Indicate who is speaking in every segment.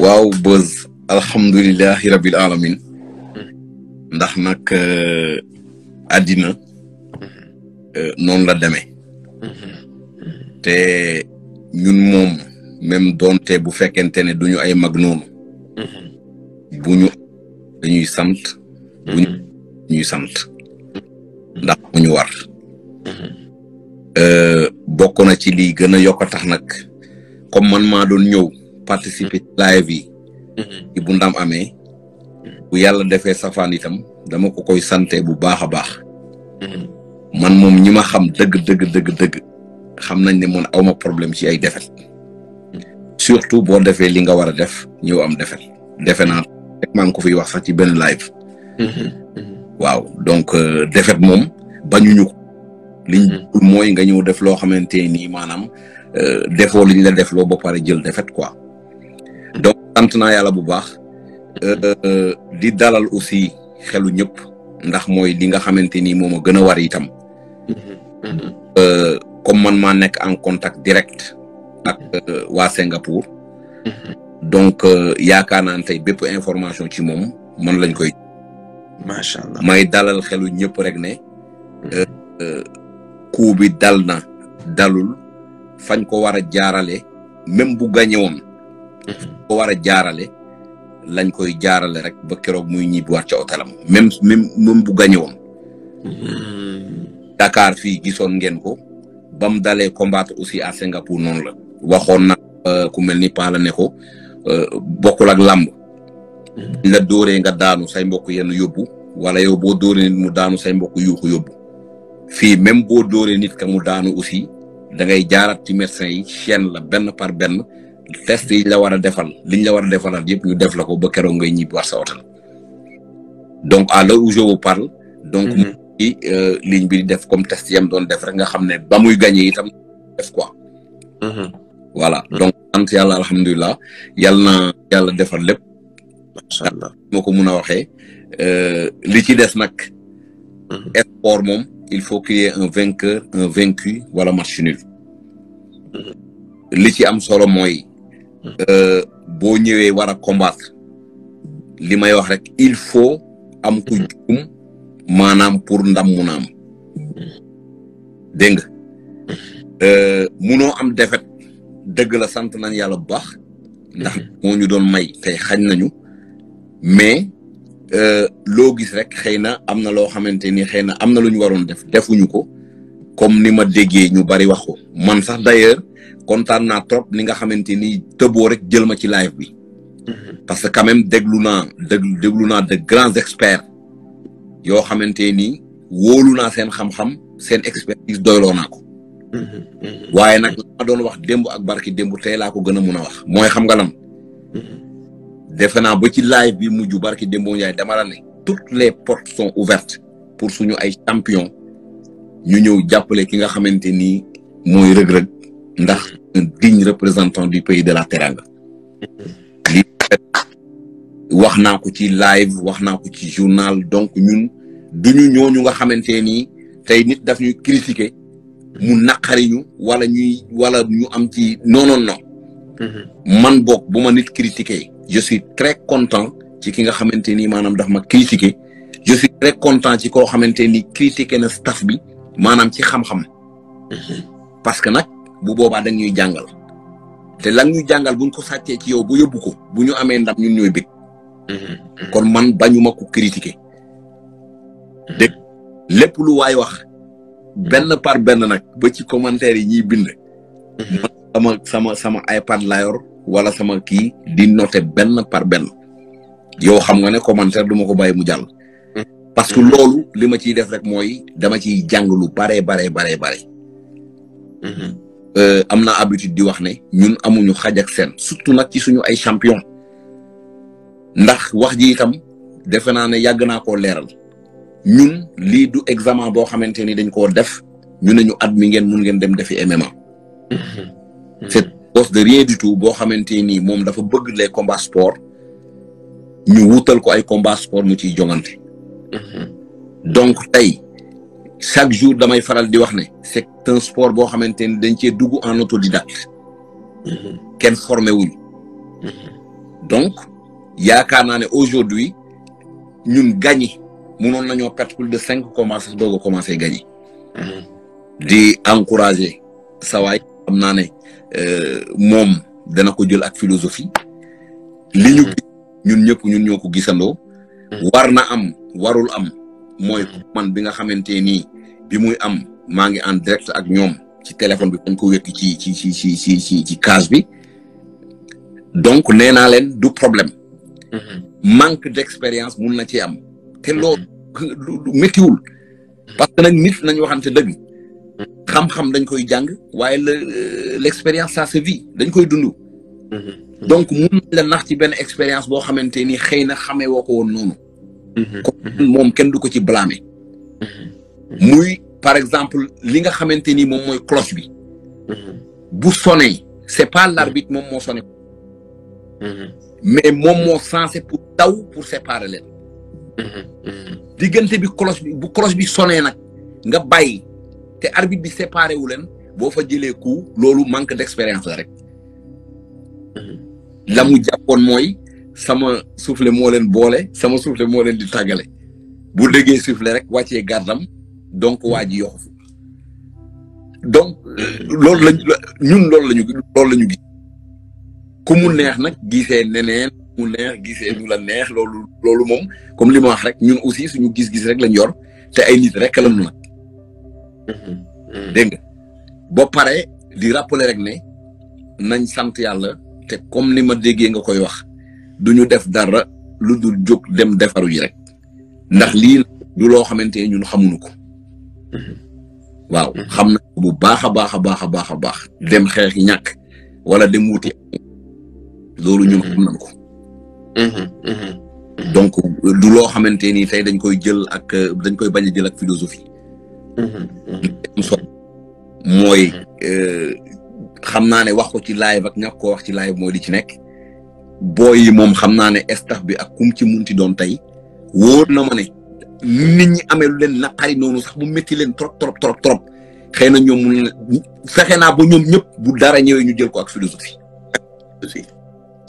Speaker 1: waaw Beuz alhamdulilahi rabil alamin ndax nag àddina noonu la demee te ñun moom même doonte bu fekkente ne duñu ay mag noonu bu ñu dañuy sant bu ñuy sant ndax mu ñu war bokk na ci lii gën a yokk a tax nag comme man maa doon ñëw participer live yi ci bu ndam amee bu yàlla defee safaan itam dama ko koy sante bu baax a baax man moom ñi ma xam dëgg xam nañ ne man awma problème ci ay défaite surtout boo defee li nga war a def ñëw am défaite defe naa rek maa ngi ko fiy wax sax ci benn live waaw donc défaite moom bañuñu ko liñ mooy nga ñëw def loo xamante nii maanaam defoo liñ la def loo ba pare jël défaite quoi donc sant naa yàlla bu baax di dalal aussi xelu ñëpp ndax mooy li nga xamante ni moom a gën a war itam comme man maa nekk en contact direct ak waa Singapour donc yaakaar naa ne tey bépp information ci moom man lañ koy
Speaker 2: macha allah
Speaker 1: may dalal xelu ñëpp rek ne coup bi dal na dalul fañ ko war a jaarale même bu gañe woon ko war a jaarale lañ koy jaarale rek ba keroog muy ñibbiwaat ca hôtelam même bu gañe woon Dakar fii gisoon ngeen ko ba mu dalee combattre aussi à Singapour noonu la waxoon na ku mel ni Paa la ne ko bokkul ak làmb la dóoree nga daanu say mbokk yenn yóbbu wala yow boo dóoree nit mu daanu say mbokk yuuxu yóbbu fii même boo dóoree nit ka mu daanu aussi da ngay jaarat ci médecin yi chaîne la benn par benn test yi la war a defal liñ la war a defalal yëpp ñu def la ko ba keroog ngay ñibbi war sa hôtel donc à l'heure où je vous parle donc mu ci ligne bi di def comme test yam doon def rek nga xam ne ba muy gagné itam def quoi voilà donc sant yàlla alhamdulilah yàlla na yàlla defal lépp
Speaker 2: macha allah
Speaker 1: moo ko mun a waxee li ci des nag sport moom il faut qu'il y ait un vainqueur un vaincu wala match nul li ci am solo mooy boo ñëwee war a combattre li may wax rek il faut am ku juum maanaam pour ndam mun a am dégg nga munoo am défaite dëgg la sant nañ yàlla bu baax ndax moo ñu doon may tey xañ nañu mais loo gis rek xëy na am na loo xamante ni xëy na am na lu ñu waroon def defuñu ko comme ni ma déggee ñu bari wax ko man sax d'ailleurs kontaan naa trop ni nga xamante ni tëboo rek jël ma ci live bi parce que quand même déglu naa de grands experts yoo xamante ni wóolu naa seen xam-xam seen expertise doyloo naa ko waaye nag ma doon wax démb ak barki démb tey laa ko gën a mun a wax mooy xam nga lan defe naa ba ci live bi mujj barki démboo Njaay dama la ne toutes les portes sont ouvertes pour suñu ay champion ñu ñëw jàppale ki nga xamante ni mooy Reug Reug ndax un digne représentant du pays de la Teranga lii wax naa ko ci live wax naa ko ci journal donc ñun duñu ñooñu nga xamante ni tey nit daf ñuy critiquer mu naqariñu wala ñu am ci non man boog bu ma nit critiquer je suis très content ci ki nga xamante ni maanaam daf ma critiquer je suis très content ci koo xamante ni critiquer na staff bi maanaam ci xam-xam parce que nag bu boobaa dañ ñuy jàngal te lan ñuy jàngal buñ ko sàccee ci yow bu yóbbu ko bu ñu amee ndam ñun ñooy bég kon man bañuma ko critiquer dégg lépp lu waay wax benn par benn nag ba ci commentaire yi ñuy bind man sama iPad laa yor wala sama kii di noter benn par benn yow xam nga ne commentaire duma ko bàyyi mu jàll parce que loolu li ma ciy def rek mooy dama ciy jàng lu bare am na habitude di wax ne ñun amuñu xaj ak seen surtout nag ci suñu ay champion ndax wax ji itam defe naa ne yàgg naa koo leeral ñun lii du examen boo xamante ni dañ koo def ñu ne ñu at mi ngeen mun ngeen dem defi MMA c'est cause de rien du tout boo xamante ni moom dafa bëgg les combats sport ñu wutal ko ay combats sport mu ciy jongante donc tey chaque jour damay faral di wax ne c'est un sport boo xamante ni dañ cee dugg en autodidacte kenn formé wuñu donc yaakaar naa ne aujourd'hui ñun gagné mënoon nañoo perdre plus de 5 combats sax doog a commencé gagné. di encourager sa waay xam naa ne moom dana ko jël ak philosophie. li ñu ñun ñëpp ñun ñoo ko gisandoo. war na am warul am mooy man bi nga xamante ni bi muy am maa ngi en direct ak ñoom ci téléphone bi dañ ko wekk ci case bi donc nee naa leen du problème. manque d'expérience mun na ci am te loolu méttiwul parce que nag nit nañ waxante dëgg xam-xam dañ koy jàng waaye l'expérience ça se vit dañ koy dund. donc mun nañ la nax ci benn expérience boo xamante ni xëy na xamee woo ko woon noonu. comme moom kenn du ko ci blâmer. muy par exemple li nga xamante ni moom mooy cloche bi. bu sonné c'est pas l'arbitre moom moo sonné. mais moom moo censé pour taw pour séparer leen. diggante bi cloche bi bu cloche bi sonné nag nga bàyyi te arbitre bi séparé wu leen boo fa jëlee coup loolu manque d'expérience la rek. la mu jàppoon mooy sama soufflet moo leen boole sama soufflet moo leen di tàggale bu déggee soufflet rek wàccee gardam donc waa ji yoxu donc loolu lañu gis ku mu neex nag gisee neneen mu neex gisee ñu la neex loolu moom comme li ma wax rek ñun aussi suñu gis-gis rek lañ yor te ay nit rek lañu nag. dégg nga ba pare di rappeler rek ne nañ sant yàlla te comme ni ma déggee nga koy wax duñu def dara lu dul jóg dem defaru yi rek ndax lii du loo xamante ne ñun xamuñu ko. waaw xam na bu baax a baax dem xeex ñàkk wala dem wuti loolu ñun xam nañ ko. donc du loo xamante ni tey dañ koy jël ak dañ koy bañ a jël ak philosophie. mooy xam naa ne wax ko ci live ak ñàkk koo wax ci live mooy li ci nekk booy yi moom xam naa ne staff bi ak kum ci munti doon tey wóor na ma ne nit ñi amee lu leen naqari noonu sax mu métti leen trop xëy na ñoom mun fexe naa ba ñoom ñëpp bu dara ñëwee ñu jël ko ak philosophie.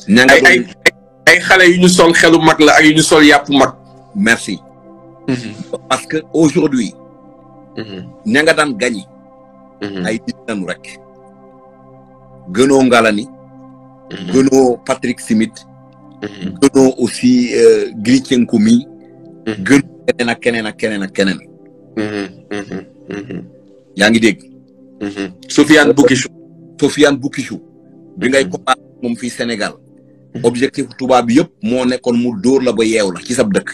Speaker 1: ña nga
Speaker 2: ay xale yu ñu sol xelu mag la ak yu ñu sol yàpp mag.
Speaker 1: merci. parce que aujourd'hui ña nga daan gagné. ay nit nañu rek. gënoo Ngalani. gënoo Patrick Simit. gënoo aussi Gritchenko mi. gën keneen ak keneen. yaa ngi dégg.
Speaker 2: Sofiane Boukissou.
Speaker 1: bi ngay combattre moom fii Sénégal. objectif tubaab bi yëpp moo nekkoon mu dóor la ba yeew la ci sab dëkk.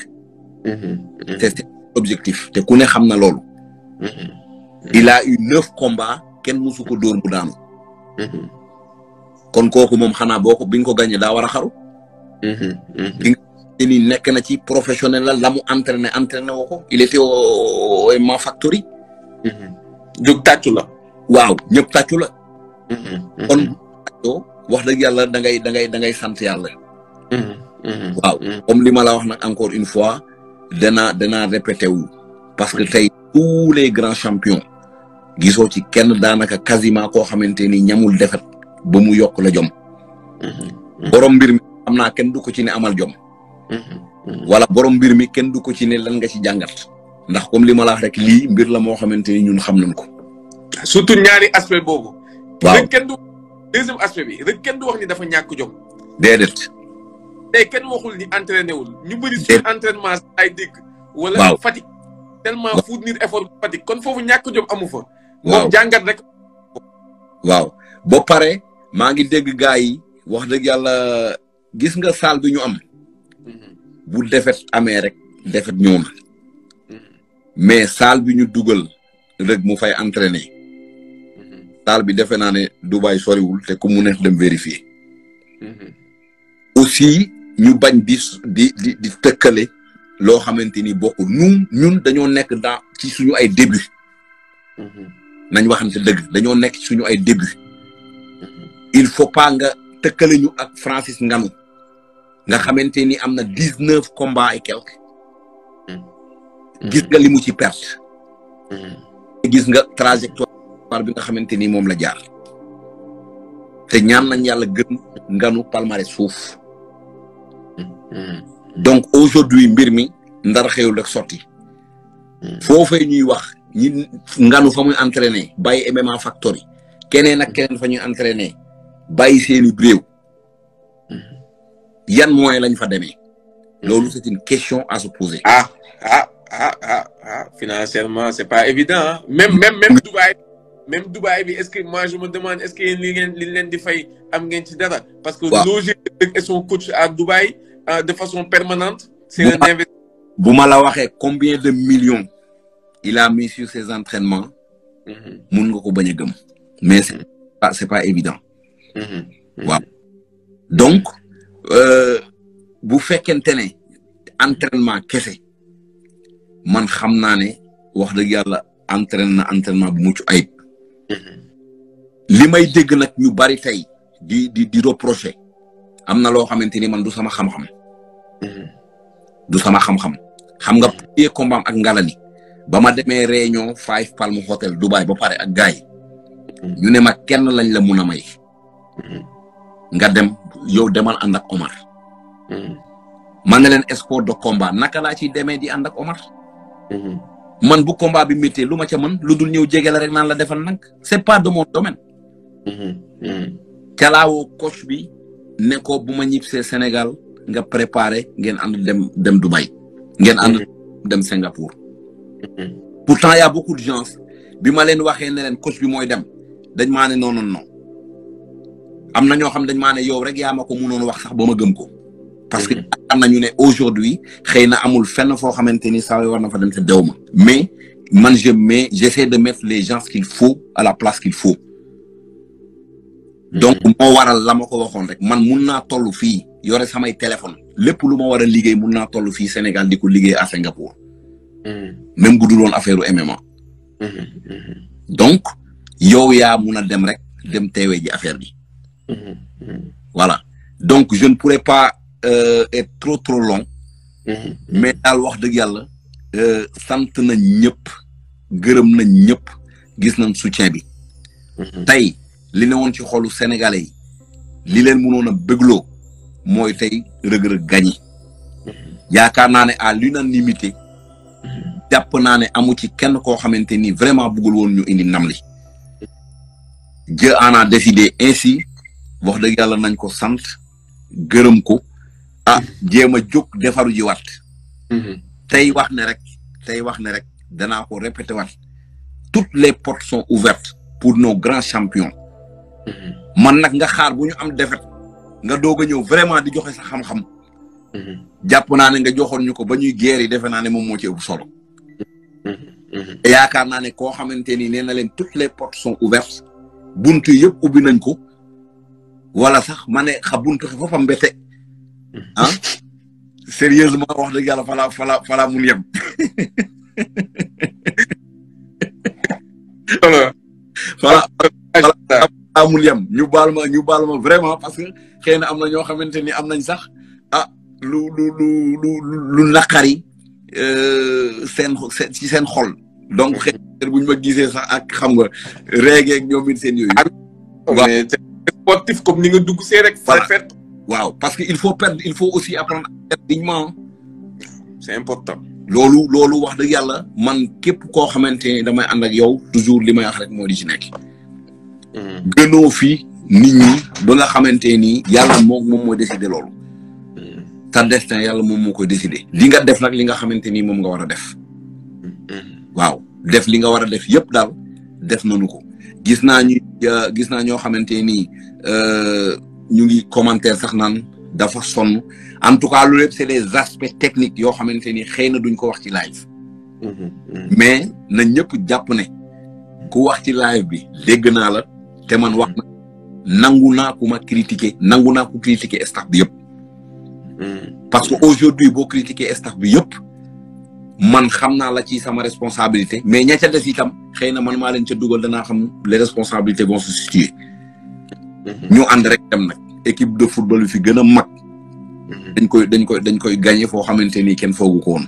Speaker 1: c'est objectif te ku ne xam na loolu. il a eu 9 combats kenn musu ko dóor mu daanu. kon kooku moom xanaa boo ko bi nga ko gagné daa war a xaru. bi nga ni nekk na ci professionnel la mu entraîné woo ko il était au MMA Factory.
Speaker 2: jóg tàccu la.
Speaker 1: waaw ñëpp tàccu la. kon wax dëgg yàlla da ngay sant yàlla. waaw comme li ma la wax nag encore une fois danaa répété wu parce que tey tous les grands champions gisoo ci kenn daanaka quasiment koo xamante ni ñamul defet ba mu yokk la jom. borom mbir mi xam naa kenn du ko ci ne amal jom. wala borom mbir mi kenn du ko ci ne lan nga ci jàngat ndax comme li ma la wax rek lii mbir la moo xamante ni ñun xam nañ ko.
Speaker 2: surtout ñaari aspect boobu.
Speaker 1: waaw
Speaker 2: rek kenn du deuxième aspect bi rek kenn du wax ni dafa ñàkk jom.
Speaker 1: déedéet.
Speaker 2: tey kenn waxul ni entraîné wul. ñu bëri sur entraînement ay dégg. wala fatigue. tellement fournir effort fatigue kon foofu ñàkk jom amu fa. moom jàngat rek.
Speaker 1: waaw ba pare maa ngi dégg gars yi wax dëgg yàlla gis nga salle bi ñu am. bu defet amee rek defet ñëw na. mais salle bi ñu dugal rek mu fay entraîner. salle bi defe naa ne Dubaï soriwul te ku mu neex dem vérifier. aussi ñu bañ di tëkkale loo xamante ni bokkul ñun dañoo nekk dans ci suñu ay début. nañ waxante dëgg dañoo nekk ci suñu ay début. il faut pas nga tëkkale ñu ak Francis Ngannou nga xamante ni am na 19 combats et quelques. gis nga li mu ci perte. gis nga trajectoire bi nga xamante ni moom la jaar. te ñaan nañ yàlla gën Ngannou palmarès suuf. donc aujourd'hui mbir mi ndar xewul rek sotti foofee ñuy wax ñi nganu fa muy entraîner bàyyi MMA Factory keneen ak keneen fa ñuy entraîner bàyyi seeni réew yan moyen lañ fa demee loolu c'est une question à se poser.
Speaker 2: Financièrement c'est pas évident hein? Même Dubaï bi est-ce que moi je me demande est-ce que li leen di fay am ngeen ci dara parce que loger et son coach à Dubaï de façon permanente c'est un investissement.
Speaker 1: bu ma la waxee combien de millions il a mis sur ses entraînements mun nga ko bañ a gëm mais c'est pas évident waaw donc bu fekkente ne entraînement kese man xam naa ne wax dëgg yàlla entraînement bu mucc ayib li may dégg nag ñu bari tey di reprocher am na loo xamante ni man du sama xam-xam xam nga premier combat ak Ngalani ba ma demee réunion Five Palm Hotel Dubai ba pare ak gars yi ñu ne ma kenn lañ la mun a may nga dem yow demal ànd ak Omar man ne leen sport de combat naka laa ciy demee di ànd ak Omar man bu combat bi méttee lu ma ca mën lu dul ñëw jege la rek naan la defal nag c'est pas de mon domaine calaawoo coach bi ne ko bu ma ñibbisee Sénégal nga préparé ngeen ànd dem Dubaï ngeen ànd dem Singapour pourtant y a beaucoup de gens bi ma leen waxee ne leen coach bi mooy dem dañ maa ne non am na ñoo xam dañ maa ne yow rek yaa ma ko mënoon wax sax ba ma gëm ko parce que am nañu ne aujourd'hui xëy na amul fenn foo xamante ni saa war na fa dem te dew ma mais man j'essaie de mettre les gens qu'il faut à la place qu'il faut donc moo waral la ma ko waxoon rek man mun naa toll fii yore samay téléphone lépp lu ma war a liggéey mun naa toll fii Sénégal di ko liggéey à Singapour même bu dul woon affaire MMA donc yow yaa mun a dem rek dem teewee ji affaire bi voilà donc je ne pourrais pas être trop long mais daal wax dëgg yàlla sant nañ ñëpp gërëm nañ ñëpp gis nañ soutien bi tey li ne woon ci xolu sénégalais yi li leen mënoon a bégloo mooy tey Reug-Reug gagné yaakaar naa ne à l'unanimité jàpp naa ne amu ci kenn koo xamante ni vraiment bëggul woon ñu indi ndam li Dieu en a décidé ainsi wax dëgg yàlla nañ ko sant gërëm ko jéem a jóg defaru ji waat tey wax ne rek danaa ko répété waat toutes les portes sont ouvertes pour nos grands champions man nag nga xaar bu ñu am défaite nga doog a ñëw vraiment di joxe sa xam-xam jàpp naa ne nga joxoon ñu ko ba ñuy guerre yi defe naa ne moom moo ci ëpp solo yaakaar naa ne koo xamante ni nee na leen toutes les portes sont ouvertes buntu yëpp ubbi nañ ko wala sax ma ne xa buntu xe foofa mbete sérieusement wax dëgg yàlla fala mun yem fala mun yem ñu baal ma vraiment parce que xëy na am na ñoo xamante ni am nañ sax lu naqari ci seen xol donc xëy na bu ñu ma gisee sax ak xam nga réegeeg ñoom it seen yooyu
Speaker 2: waaw sportif comme ni nga dugg see rek
Speaker 1: waaw parce que il faut aussi apprendre à être dignement
Speaker 2: c'est important
Speaker 1: loolu wax dëgg yàlla man képp koo xamante ni damay ànd ak yow toujours li may wax rek moo di ci nekk gënoo fi nit ñi ba nga xamante ni yàlla moom moo décider loolu sa destin yàlla moom moo koy décider li nga def nag li nga xamante ni moom nga war a def waaw def li nga war a def yëpp daal def nañu ko gis naa ñoo xamante ni ñu ngi commentaire sax naan dafa sonn en tout cas loolu lépp c'est des aspects techniques yoo xamante ni xëy na duñ ko wax ci live mais na ñëpp jàpp ne ku wax ci live bi dégg naa la te man wax na nangu naa ku ma critiquer nangu naa ku critiquer staff bi yëpp parce que aujourd'hui boo critiquer staff bi yëpp man xam naa la ci sama responsabilité mais ña ca des itam xëy na man maa leen ca dugal danaa xam les responsabilités vont se situer ñu ànd rek dem nag équipe de football bi fi gën a mag dañ koy gagner foo xamante ni kenn foogu ko woon